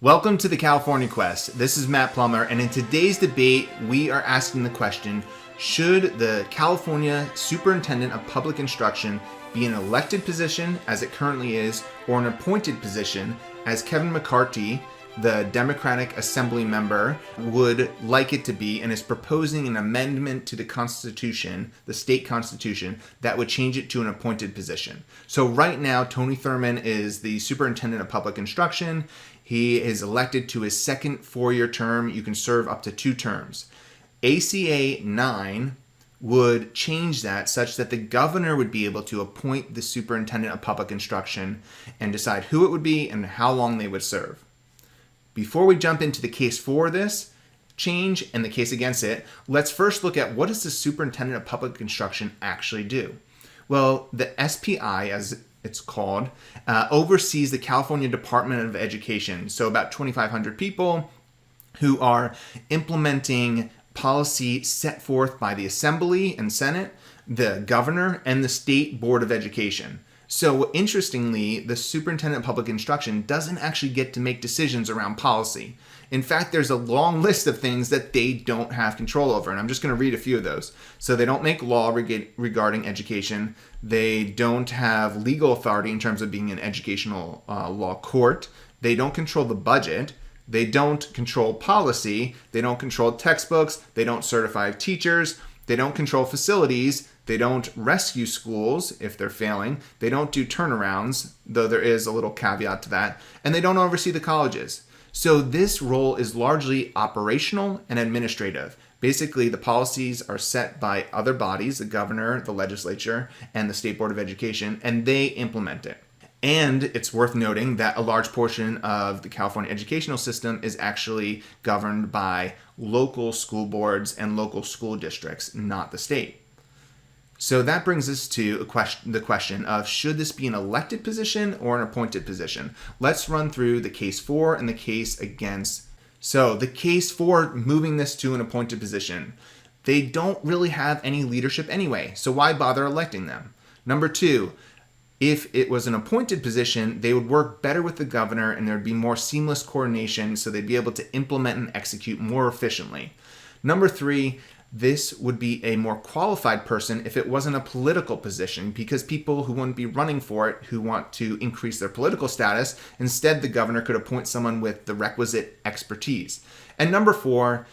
Welcome to the California Quest. This is Matt Plummer, and in today's debate, we are asking the question, should the California Superintendent of Public Instruction be an elected position, as it currently is, or an appointed position, as Kevin McCarty, the Democratic Assemblymember, would like it to be, and is proposing an amendment to the Constitution, the state Constitution, that would change it to an appointed position. So right now, Tony Thurmond is the Superintendent of Public Instruction. He is elected to his second four-year term. You can serve up to 2 terms. ACA 9 would change that such that the governor would be able to appoint the Superintendent of Public Instruction and decide who it would be and how long they would serve. Before we jump into the case for this change and the case against it, let's first look at what does the Superintendent of Public Instruction actually do? Well, the SPI, as it's called, oversees the California Department of Education. So about 2,500 people who are implementing policy set forth by the Assembly and Senate, the governor, and the State Board of Education. So interestingly, the Superintendent of Public Instruction doesn't actually get to make decisions around policy. In fact, there's a long list of things that they don't have control over, and I'm just going to read a few of those. So they don't make law regarding education. They don't have legal authority in terms of being an educational law court. They don't control the budget. They don't control policy. They don't control textbooks. They don't certify teachers. They don't control facilities. They don't rescue schools if they're failing. They don't do turnarounds, though there is a little caveat to that. And they don't oversee the colleges. So this role is largely operational and administrative. Basically, the policies are set by other bodies, the governor, the legislature, and the State Board of Education, and they implement it. And it's worth noting that a large portion of the California educational system is actually governed by local school boards and local school districts, not the state. So that brings us to the question of, should this be an elected position or an appointed position? Let's run through the case for and the case against. So the case for moving this to an appointed position, they don't really have any leadership anyway, so why bother electing them? Number 2, if it was an appointed position, they would work better with the governor and there would be more seamless coordination, so they'd be able to implement and execute more efficiently. Number 3, this would be a more qualified person if it wasn't a political position, because people who wouldn't be running for it, who want to increase their political status, instead the governor could appoint someone with the requisite expertise. And number 4,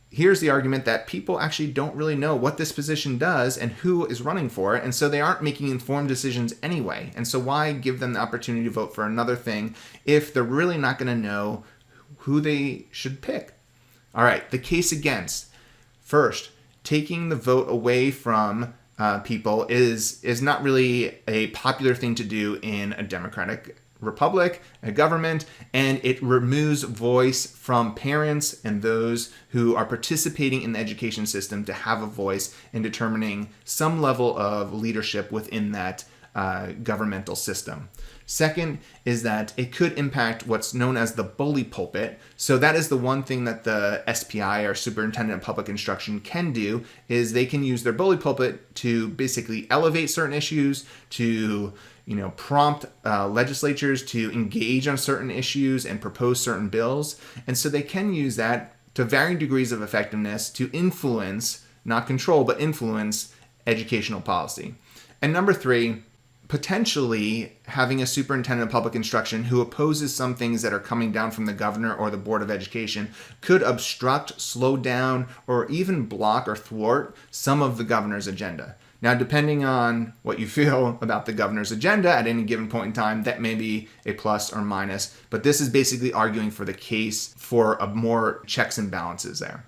here's the argument that people actually don't really know what this position does and who is running for it, and so they aren't making informed decisions anyway. And so why give them the opportunity to vote for another thing if they're really not going to know who they should pick? All right, the case against. First, taking the vote away from people is not really a popular thing to do in a democratic republic, a government, and it removes voice from parents and those who are participating in the education system to have a voice in determining some level of leadership within that governmental system. Second is that it could impact what's known as the bully pulpit. So that is the one thing that the SPI, or Superintendent of Public Instruction, can do, is they can use their bully pulpit to basically elevate certain issues, to prompt legislatures to engage on certain issues and propose certain bills. And so they can use that to varying degrees of effectiveness to influence, not control, but influence educational policy. And number 3, potentially having a superintendent of public instruction who opposes some things that are coming down from the governor or the Board of Education could obstruct, slow down, or even block or thwart some of the governor's agenda. Now, depending on what you feel about the governor's agenda at any given point in time, that may be a plus or minus, but this is basically arguing for the case for a more checks and balances there.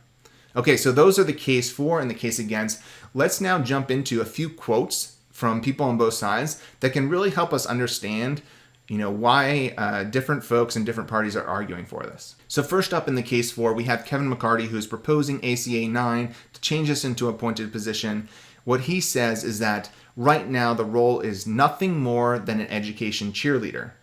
Okay, so those are the case for and the case against. Let's now jump into a few quotes from people on both sides that can really help us understand, why different folks and different parties are arguing for this. So first up in the case for, we have Kevin McCarty, who is proposing ACA 9 to change this into an appointed position. What he says is that right now the role is nothing more than an education cheerleader.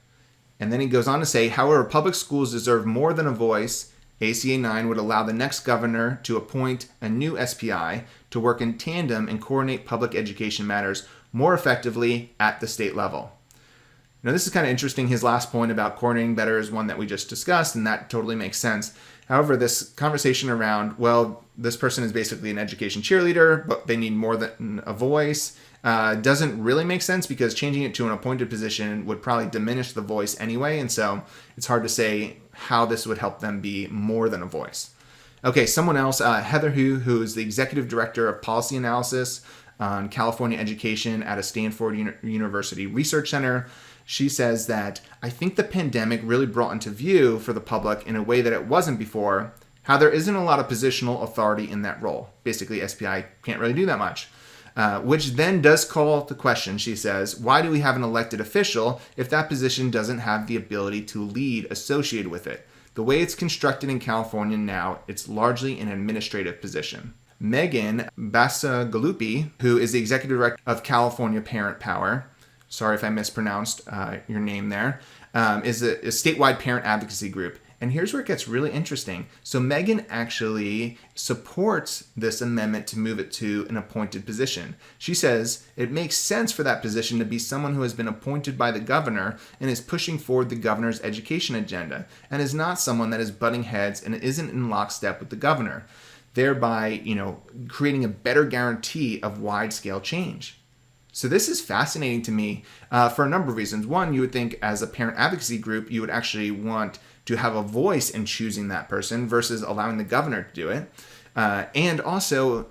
And then he goes on to say, however, public schools deserve more than a voice. ACA 9 would allow the next governor to appoint a new SPI to work in tandem and coordinate public education matters more effectively at the state level. Now, this is kind of interesting. His last point about coordinating better is one that we just discussed, and that totally makes sense. However, this conversation around, well, this person is basically an education cheerleader, but they need more than a voice, doesn't really make sense, because changing it to an appointed position would probably diminish the voice anyway, and so it's hard to say how this would help them be more than a voice. Okay, someone else, Heather Hu, who is the Executive Director of Policy Analysis on California Education at a Stanford University Research Center. She says that, I think the pandemic really brought into view for the public in a way that it wasn't before, how there isn't a lot of positional authority in that role. Basically, SPI can't really do that much. Which then does call the question, she says, why do we have an elected official if that position doesn't have the ability to lead associated with it? The way it's constructed in California now, it's largely an administrative position. Megan Bassagalupi, who is the Executive Director of California Parent Power, sorry if I mispronounced your name there, is a statewide parent advocacy group. And here's where it gets really interesting. So Megan actually supports this amendment to move it to an appointed position. She says it makes sense for that position to be someone who has been appointed by the governor and is pushing forward the governor's education agenda, and is not someone that is butting heads and isn't in lockstep with the governor, thereby, creating a better guarantee of wide-scale change. So this is fascinating to me for a number of reasons. One, you would think as a parent advocacy group, you would actually want to have a voice in choosing that person versus allowing the governor to do it. And also,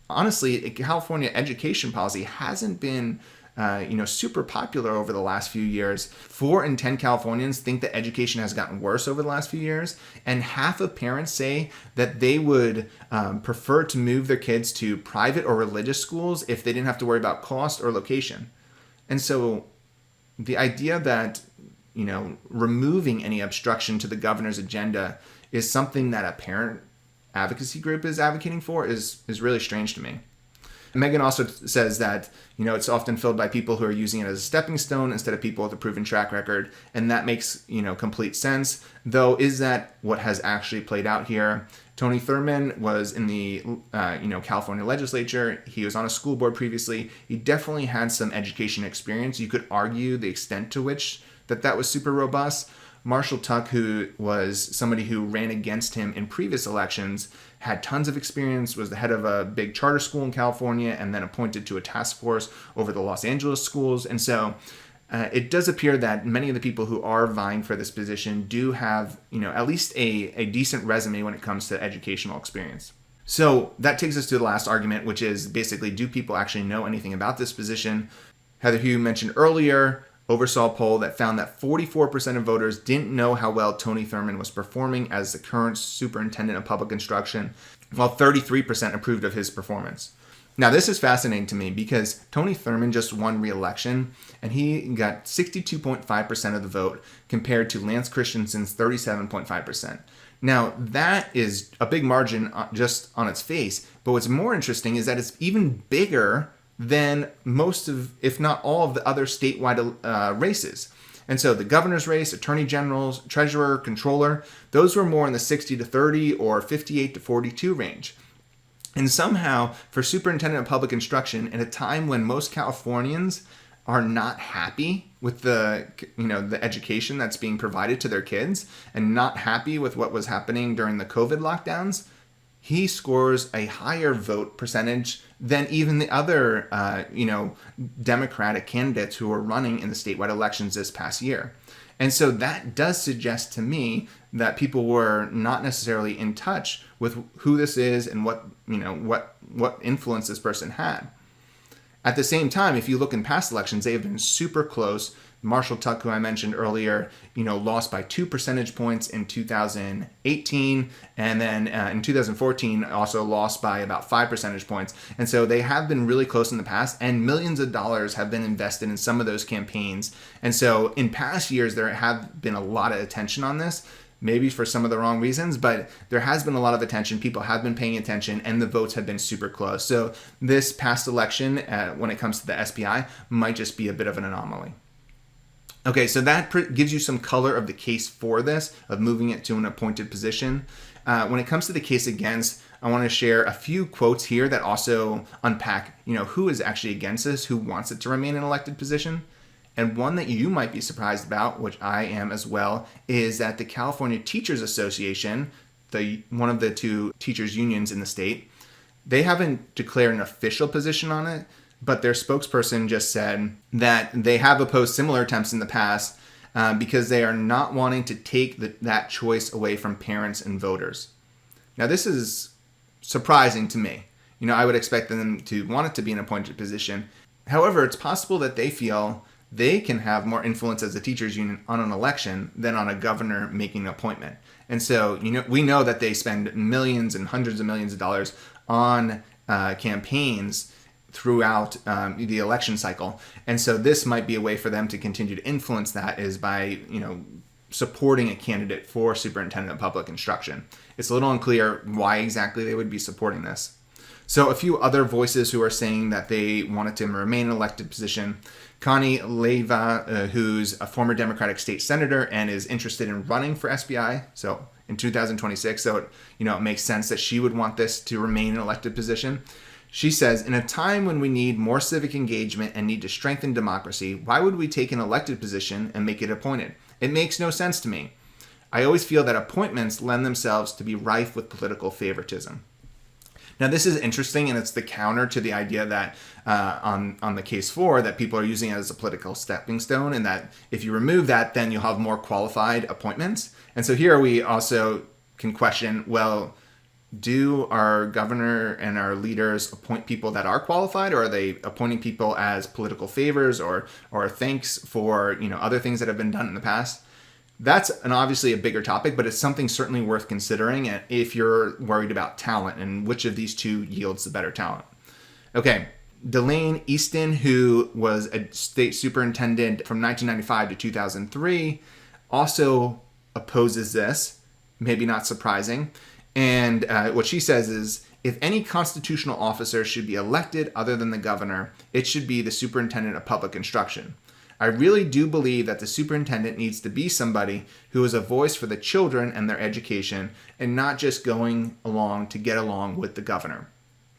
honestly, California education policy hasn't been super popular over the last few years. 4 in 10 Californians think that education has gotten worse over the last few years, and half of parents say that they would prefer to move their kids to private or religious schools if they didn't have to worry about cost or location. And so the idea that removing any obstruction to the governor's agenda is something that a parent advocacy group is advocating for is really strange to me. Megan also says that, it's often filled by people who are using it as a stepping stone instead of people with a proven track record. And that makes, complete sense. Though, is that what has actually played out here? Tony Thurmond was in the, California legislature. He was on a school board previously. He definitely had some education experience. You could argue the extent to which that was super robust. Marshall Tuck, who was somebody who ran against him in previous elections, had tons of experience, was the head of a big charter school in California, and then appointed to a task force over the Los Angeles schools. And so it does appear that many of the people who are vying for this position do have, at least a decent resume when it comes to educational experience. So that takes us to the last argument, which is basically, do people actually know anything about this position? Heather Hu mentioned earlier, oversaw a poll that found that 44% of voters didn't know how well Tony Thurmond was performing as the current superintendent of public instruction, while 33% approved of his performance. Now, this is fascinating to me because Tony Thurmond just won re-election, and he got 62.5% of the vote compared to Lance Christensen's 37.5%. Now, that is a big margin just on its face, but what's more interesting is that it's even bigger than most of, if not all of the other statewide races. And so the governor's race, attorney generals, treasurer, controller, those were more in the 60 to 30 or 58 to 42 range. And somehow, for superintendent of public instruction, at a time when most Californians are not happy with the education that's being provided to their kids, and not happy with what was happening during the COVID lockdowns, he scores a higher vote percentage than even the other, Democratic candidates who were running in the statewide elections this past year. And so that does suggest to me that people were not necessarily in touch with who this is and what influence this person had. At the same time, if you look in past elections, they have been super close. Marshall Tuck, who I mentioned earlier, lost by 2 percentage points in 2018, and then in 2014 also lost by about 5 percentage points. And so they have been really close in the past, and millions of dollars have been invested in some of those campaigns. And so in past years, there have been a lot of attention on this, maybe for some of the wrong reasons, but there has been a lot of attention. People have been paying attention, and the votes have been super close. So this past election, when it comes to the SPI, might just be a bit of an anomaly. Okay, so that gives you some color of the case for this, of moving it to an appointed position. When it comes to the case against, I want to share a few quotes here that also unpack, who is actually against this, who wants it to remain an elected position. And one that you might be surprised about, which I am as well, is that the California Teachers Association, one of the two teachers unions in the state, they haven't declared an official position on it, but their spokesperson just said that they have opposed similar attempts in the past because they are not wanting to take that choice away from parents and voters. Now, this is surprising to me. I would expect them to want it to be an appointed position. However, it's possible that they feel they can have more influence as a teachers union on an election than on a governor making an appointment. And so, we know that they spend millions and hundreds of millions of dollars on campaigns throughout the election cycle. And so this might be a way for them to continue to influence that, is by, supporting a candidate for Superintendent of Public Instruction. It's a little unclear why exactly they would be supporting this. So a few other voices who are saying that they want it to remain an elected position. Connie Leyva, who's a former Democratic state senator and is interested in running for SBI, so in 2026. So it makes sense that she would want this to remain an elected position. She says, in a time when we need more civic engagement and need to strengthen democracy, why would we take an elected position and make it appointed? It makes no sense to me. I always feel that appointments lend themselves to be rife with political favoritism. Now, this is interesting, and it's the counter to the idea that on the case 4, that people are using it as a political stepping stone, and that if you remove that, then you'll have more qualified appointments. And so here we also can question, well, do our governor and our leaders appoint people that are qualified, or are they appointing people as political favors or thanks for other things that have been done in the past? That's obviously a bigger topic, but it's something certainly worth considering if you're worried about talent and which of these two yields the better talent. Okay, Delane Easton, who was a state superintendent from 1995 to 2003, also opposes this, maybe not surprising. And what she says is, if any constitutional officer should be elected other than the governor, it should be the Superintendent of Public Instruction. I really do believe that the superintendent needs to be somebody who is a voice for the children and their education, and not just going along to get along with the governor.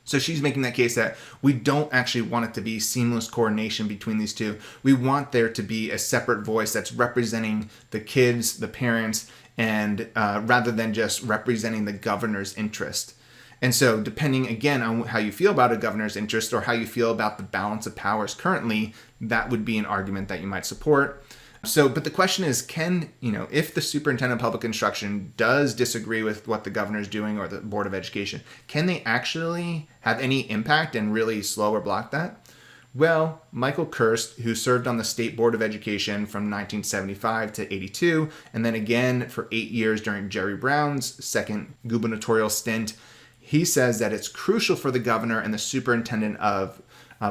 So she's making that case that we don't actually want it to be seamless coordination between these two. We want there to be a separate voice that's representing the kids, the parents, and rather than just representing the governor's interest. And so depending, again, on how you feel about a governor's interest or how you feel about the balance of powers currently, that would be an argument that you might support. So, but the question is, if the Superintendent of Public Instruction does disagree with what the governor is doing or the Board of Education, can they actually have any impact and really slow or block that? Well, Michael Kirst, who served on the State Board of Education from 1975 to 82, and then again for 8 years during Jerry Brown's second gubernatorial stint, he says that it's crucial for the governor and the Superintendent of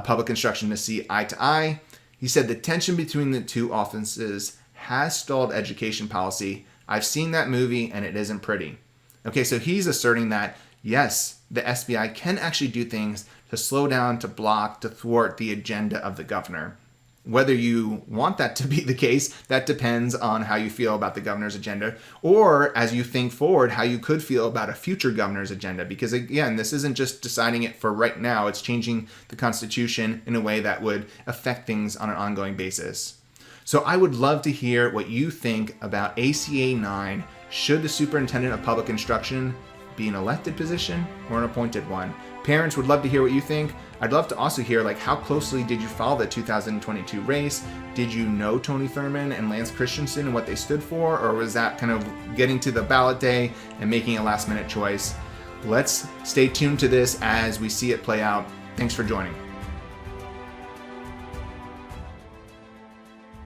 Public Instruction to see eye to eye. He said the tension between the two offices has stalled education policy. I've seen that movie and it isn't pretty. Okay, so he's asserting that, yes, the SBI can actually do things to slow down, to block, to thwart the agenda of the governor. Whether you want that to be the case, that depends on how you feel about the governor's agenda, or as you think forward, how you could feel about a future governor's agenda. Because again, this isn't just deciding it for right now, it's changing the Constitution in a way that would affect things on an ongoing basis. So I would love to hear what you think about ACA 9. Should the Superintendent of Public Instruction be an elected position or an appointed one? Parents would love to hear what you think. I'd love to also hear, how closely did you follow the 2022 race? Did you know Tony Thurmond and Lance Christensen and what they stood for? Or was that kind of getting to the ballot day and making a last minute choice? Let's stay tuned to this as we see it play out. Thanks for joining.